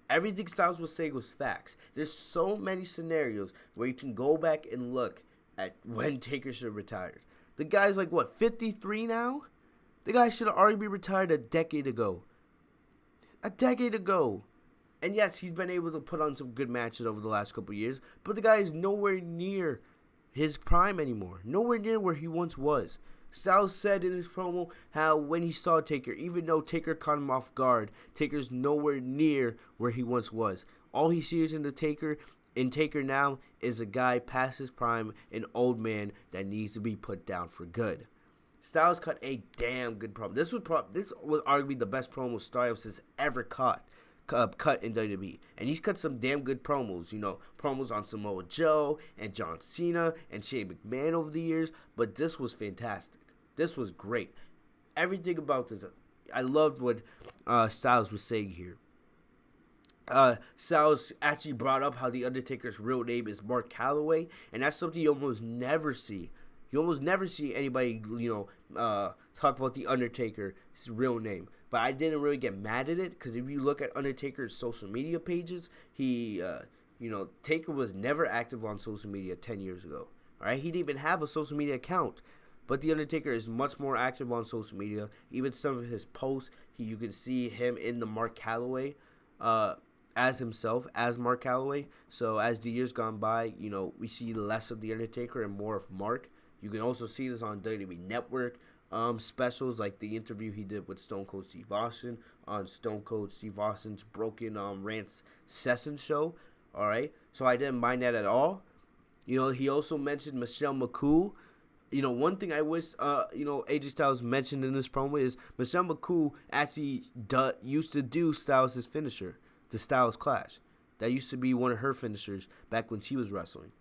Everything Styles was saying was facts. There's so many scenarios where you can go back and look at when Taker should have retired. The guy's 53 now? The guy should have already been retired a decade ago. And yes, he's been able to put on some good matches over the last couple of years, but the guy is nowhere near his prime anymore. Nowhere near where he once was. Styles said in his promo how when he saw Taker, even though Taker caught him off guard, Taker's nowhere near where he once was. All he sees in Taker now is a guy past his prime, an old man that needs to be put down for good. Styles cut a damn good promo. This was arguably the best promo Styles has ever cut in WWE. And he's cut some damn good promos, promos on Samoa Joe and John Cena and Shane McMahon over the years, but this was fantastic. This was great. Everything about this, I loved what Styles was saying here. Styles actually brought up how The Undertaker's real name is Mark Calloway, and that's something you almost never see. You almost never see anybody, talk about The Undertaker's real name. But I didn't really get mad at it, because if you look at Undertaker's social media pages, Taker was never active on social media 10 years ago. All right? He didn't even have a social media account. But The Undertaker is much more active on social media. Even some of his posts, you can see him in the Mark Calloway as himself, as Mark Calloway. So as the years gone by, we see less of The Undertaker and more of Mark. You can also see this on WWE Network specials, like the interview he did with Stone Cold Steve Austin on Stone Cold Steve Austin's Broken Rants Session show. All right, so I didn't mind that at all. He also mentioned Michelle McCool. One thing I wish AJ Styles mentioned in this promo is Michelle McCool actually used to do Styles' finisher, the Styles Clash. That used to be one of her finishers back when she was wrestling.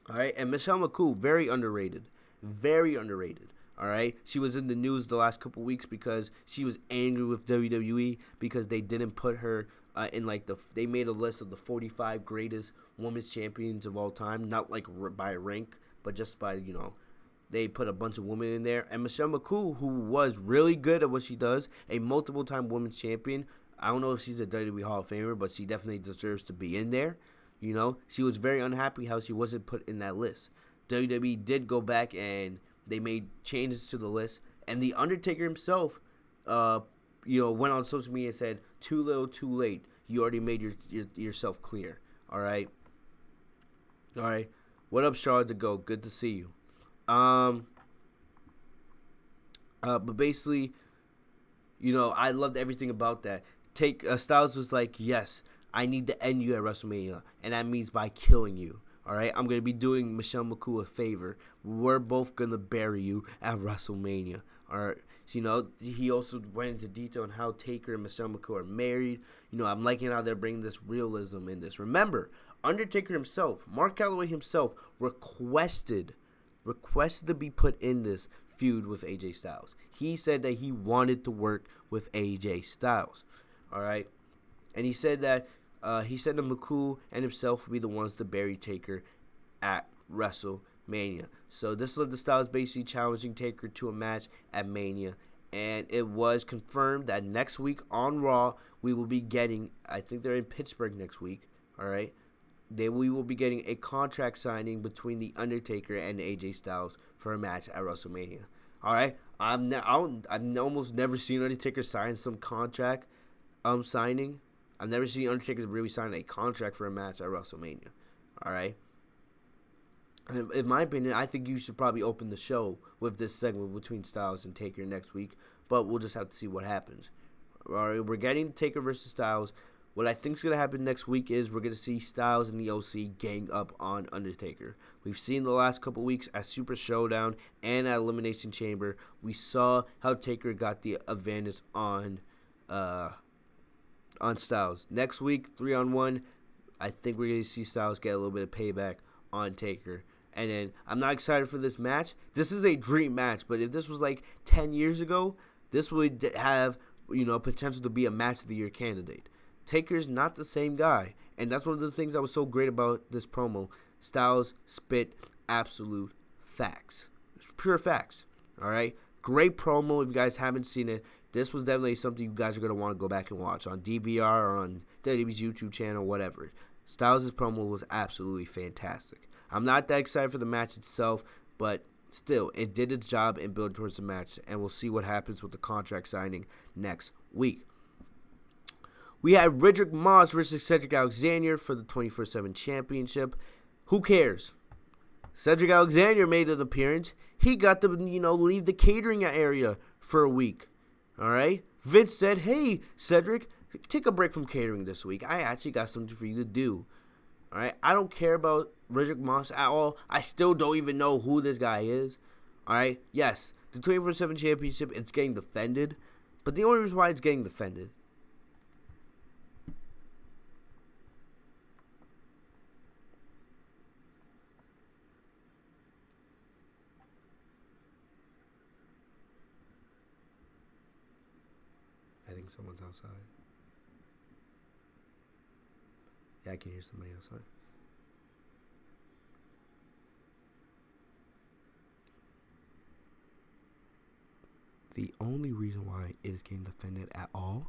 All right, and Michelle McCool, very underrated. All right, she was in the news the last couple weeks because she was angry with WWE because they didn't put her they made a list of the 45 greatest women's champions of all time, not by rank, but just by they put a bunch of women in there. And Michelle McCool, who was really good at what she does, a multiple-time women's champion. I don't know if she's a WWE Hall of Famer, but she definitely deserves to be in there. She was very unhappy how she wasn't put in that list. WWE did go back and They made changes to the list, and the Undertaker himself, went on social media and said, "Too little, too late. You already made yourself clear." All right. What up, Charlotte the Goat? Good to see you. But basically, I loved everything about that. Styles was like, yes, I need to end you at WrestleMania, and that means by killing you. All right, I'm gonna be doing Michelle McCool a favor. We're both gonna bury you at WrestleMania. All right, so, he also went into detail on how Taker and Michelle McCool are married. I'm liking how they're bringing this realism in this. Remember, Undertaker himself, Mark Calloway himself, requested to be put in this feud with AJ Styles. He said that he wanted to work with AJ Styles. All right, and he said that McCool and himself would be the ones to bury Taker at WrestleMania. So this led the Styles basically challenging Taker to a match at Mania, and it was confirmed that next week on Raw we will be getting. I think they're in Pittsburgh next week. All right. We will be getting a contract signing between The Undertaker and AJ Styles for a match at WrestleMania. All right, I've almost never seen Undertaker sign some contract signing. I've never seen Undertaker really sign a contract for a match at WrestleMania. All right. In my opinion, I think you should probably open the show with this segment between Styles and Taker next week, but we'll just have to see what happens. All right, we're getting Taker versus Styles. What I think is going to happen next week is we're going to see Styles and the OC gang up on Undertaker. We've seen the last couple weeks at Super Showdown and at Elimination Chamber. We saw how Taker got the advantage on Styles. Next week, 3-on-1, I think we're going to see Styles get a little bit of payback on Taker. And then I'm not excited for this match. This is a dream match, but if this was like 10 years ago, this would have potential to be a match of the year candidate. Taker's not the same guy, and that's one of the things that was so great about this promo. Styles spit absolute facts, pure facts. All right, great promo. If you guys haven't seen it, this was definitely something you guys are gonna want to go back and watch on DVR or on WWE's YouTube channel, whatever. Styles' promo was absolutely fantastic. I'm not that excited for the match itself, but still, it did its job and built towards the match, and we'll see what happens with the contract signing next week. We had Riddick Moss versus Cedric Alexander for the 24/7 Championship. Who cares? Cedric Alexander made an appearance. He got to, leave the catering area for a week. All right? Vince said, hey, Cedric, take a break from catering this week. I actually got something for you to do. All right? I don't care about Riddick Moss at all. I still don't even know who this guy is. All right? Yes, the 24/7 Championship, it's getting defended. But the only reason why it's getting defended, I think someone's outside. Yeah, I can hear somebody outside. The only reason why it is getting defended at all.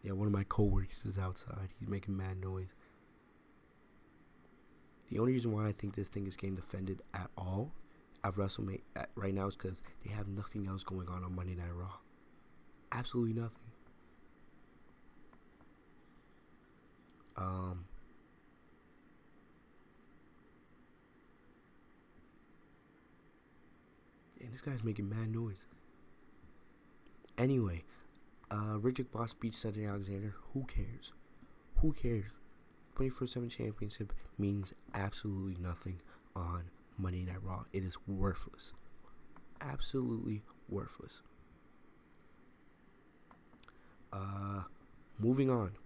Yeah, one of my coworkers is outside. He's making mad noise. The only reason why I think this thing is getting defended at all at WrestleMania right now is because they have nothing else going on Monday Night Raw. Absolutely nothing. And this guy's making mad noise. Anyway, Riddick Moss beats Cedric Alexander. Who cares? Who cares? 24/7 Championship means absolutely nothing on Monday Night Raw. It is worthless. Absolutely worthless. Moving on.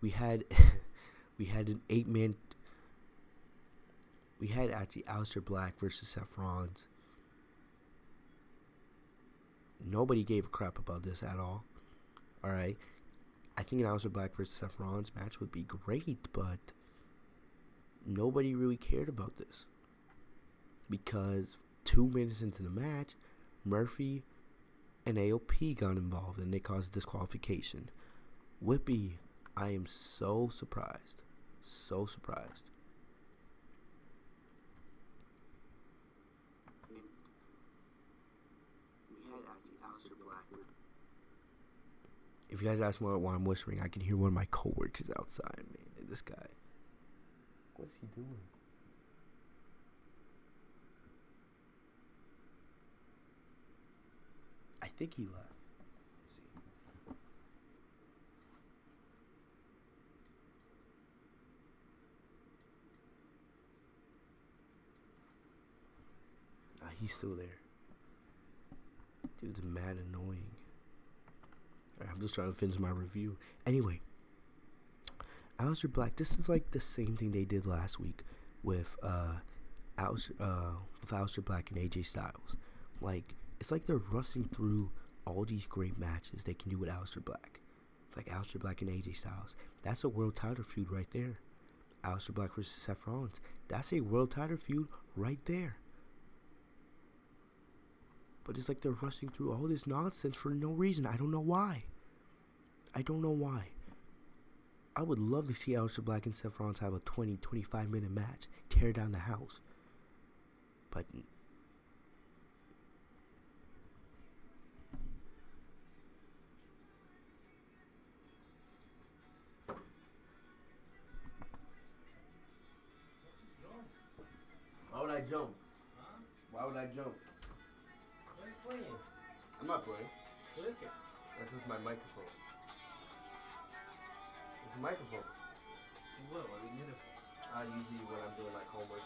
We had an 8-man. We had actually Aleister Black versus Seth Rollins. Nobody gave a crap about this at all. All right. I think an Aleister Black versus Seth Rollins match would be great, but nobody really cared about this. Because 2 minutes into the match, Murphy and AOP got involved and they caused disqualification. Whippy, I am so surprised. So surprised. If you guys ask me why I'm whispering, I can hear one of my coworkers outside. Man, this guy. What's he doing? I think he left. Let's see. Nah, he's still there. Dude's mad annoying. I'm just trying to finish my review. Anyway, Aleister Black. This is like the same thing they did last week with Aleister Black and AJ Styles. Like, it's like they're rushing through all these great matches they can do with Aleister Black. Like Aleister Black and AJ Styles. That's a world title feud right there. Aleister Black versus Seth Rollins. That's a world title feud right there. But it's like they're rushing through all this nonsense for no reason. I don't know why. I would love to see Aleister Black and Seth Rollins have a 20-25 minute match. Tear down the house. But why would I jump? Huh? Why would I jump? What are you playing? I'm not playing. What is it? That's just my microphone. It's a microphone. What do you need it? Usually when I'm doing like homework,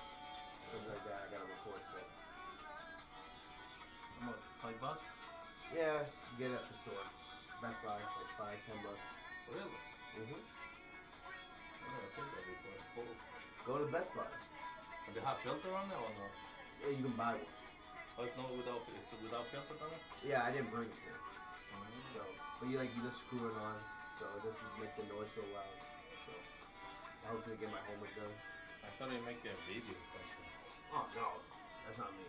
something like that, I gotta record stuff. Almost $5? Yeah, you get it at the store. Best Buy, like $5-10. Really? Mm-hmm. I've never seen that before. Cool. Go to Best Buy. Do they have filter on it or no? Yeah, you can buy one. Oh, it's without filter on it? Yeah, I didn't bring it there. So, but you just screw it on, so it doesn't make the noise so loud. So, I hope to get my homework done. I thought they make a video or something. Oh no, that's not me.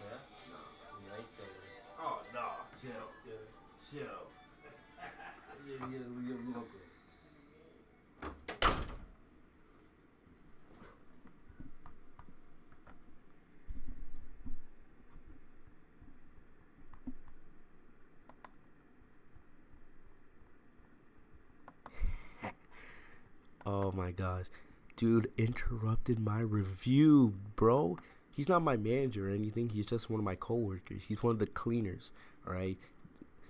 Yeah? No. You like that? Oh no, chill, Yeah. chill. You're local. Oh my gosh. Dude interrupted my review, bro. He's not my manager or anything. He's just one of my coworkers. He's one of the cleaners, alright?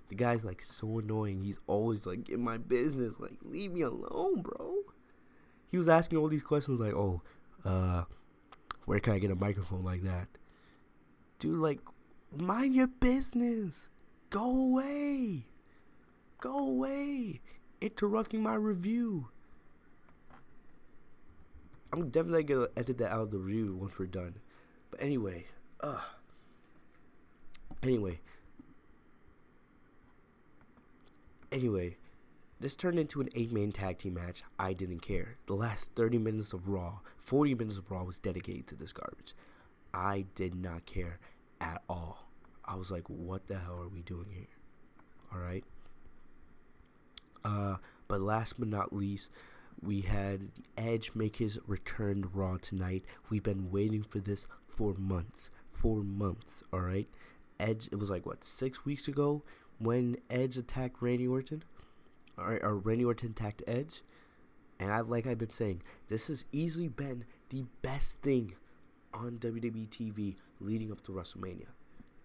The guy's like so annoying. He's always like in my business. Like, leave me alone, bro. He was asking all these questions like, where can I get a microphone like that? Dude, like, mind your business. Go away. Go away. Interrupting my review. I'm definitely gonna edit that out of the review once we're done. But anyway, this turned into an 8-man tag team match. I didn't care. The last 30 minutes of Raw, 40 minutes of Raw was dedicated to this garbage. I did not care at all. I was like, what the hell are we doing here? Alright? But last but not least, we had Edge make his return to Raw tonight. We've been waiting for this for months. 4 months, alright? Edge, it was like, 6 weeks ago when Edge attacked Randy Orton? Or Randy Orton attacked Edge? And I've been saying, this has easily been the best thing on WWE TV leading up to WrestleMania.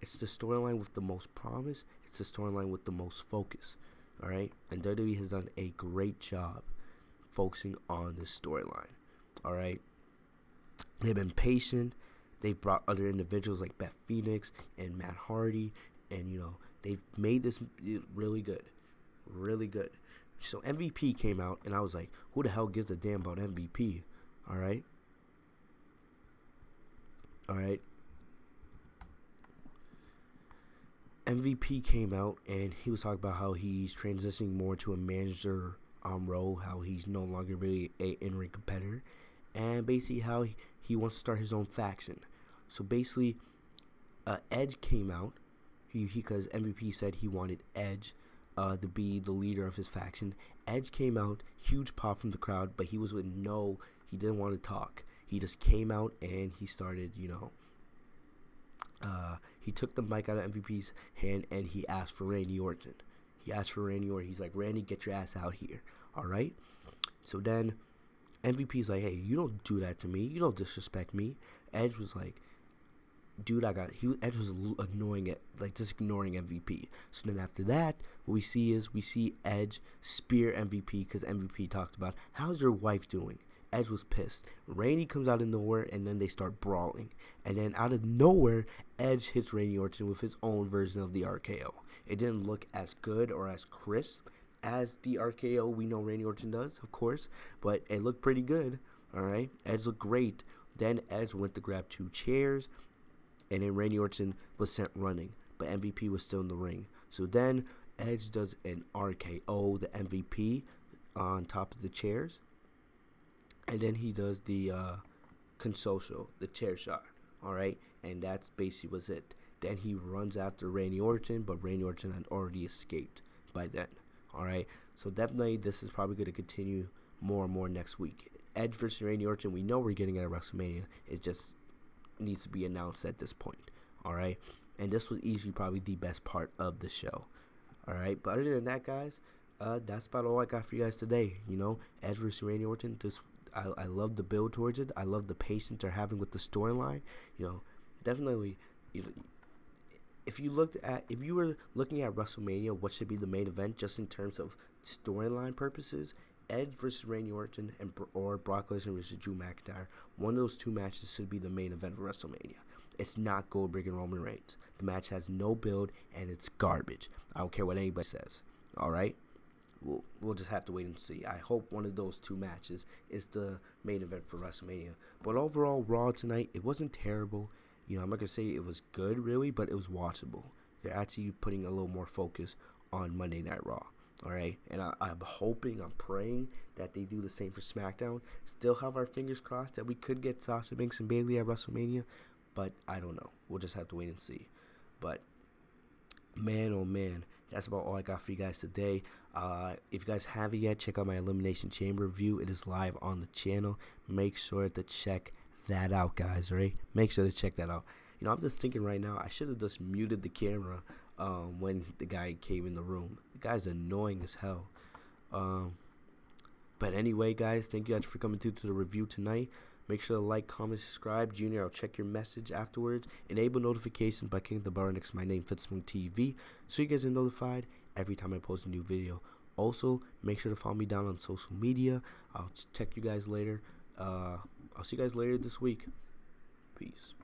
It's the storyline with the most promise. It's the storyline with the most focus, alright? And WWE has done a great job focusing on this storyline, alright? They've been patient. They've brought other individuals like Beth Phoenix and Matt Hardy, and they've made this really good, really good. So MVP came out, and I was like, who the hell gives a damn about MVP? Alright? Alright? MVP came out, and he was talking about how he's transitioning more to a manager role, how he's no longer really a in-ring competitor, and basically how he wants to start his own faction. So basically, Edge came out, because MVP said he wanted Edge to be the leader of his faction. Edge came out, huge pop from the crowd, but he didn't want to talk. He just came out and he started, he took the mic out of MVP's hand and he asked for Randy Orton. He asked for Randy Orton. He's like, Randy, get your ass out here. All right. So then MVP's like, hey, you don't do that to me. You don't disrespect me. Edge was like, dude, Edge was annoying it, like just ignoring MVP. So then after that, what we see Edge spear MVP because MVP talked about, how's your wife doing? Edge was pissed. Randy comes out of nowhere, and then they start brawling. And then out of nowhere, Edge hits Randy Orton with his own version of the RKO. It didn't look as good or as crisp as the RKO we know Randy Orton does, of course, but it looked pretty good. All right, Edge looked great. Then Edge went to grab 2 chairs, and then Randy Orton was sent running, but MVP was still in the ring. So then Edge does an RKO, the MVP, on top of the chairs, and then he does the consocial, the chair shot. All right, and that's basically was it. Then he runs after Randy Orton, but Randy Orton had already escaped by then. All right, so definitely this is probably going to continue more and more next week. Edge versus Randy Orton, we know we're getting at WrestleMania. It just needs to be announced at this point. All right, and this was easily probably the best part of the show. All right, but other than that, guys, that's about all I got for you guys today. You know, Edge versus Randy Orton. I love the build towards it. I love the patience they're having with the storyline. You know, definitely. If you were looking at WrestleMania, what should be the main event, just in terms of storyline purposes, Edge versus Randy Orton or Brock Lesnar versus Drew McIntyre, one of those 2 matches should be the main event of WrestleMania. It's not Goldberg and Roman Reigns. The match has no build, and it's garbage. I don't care what anybody says. All right? We'll just have to wait and see. I hope one of those 2 matches is the main event for WrestleMania. But overall, Raw tonight, it wasn't terrible. You know, I'm not going to say it was good, really, but it was watchable. They're actually putting a little more focus on Monday Night Raw. All right? And I'm hoping, I'm praying that they do the same for SmackDown. Still have our fingers crossed that we could get Sasha Banks and Bayley at WrestleMania, but I don't know. We'll just have to wait and see. But, man, oh, man, that's about all I got for you guys today. If you guys haven't yet, check out my Elimination Chamber review. It is live on the channel. Make sure to check that out, guys, right? Make sure to check that out. You know, I'm just thinking right now, I should have just muted the camera when the guy came in the room. The guy's annoying as hell. But anyway, guys, thank you guys for coming through to the review tonight. Make sure to like, comment, subscribe. Junior, I'll check your message afterwards. Enable notifications by clicking the bar next to my name, Fitzmunk TV, so you guys are notified every time I post a new video. Also, make sure to follow me down on social media. I'll check you guys later. I'll see you guys later this week. Peace.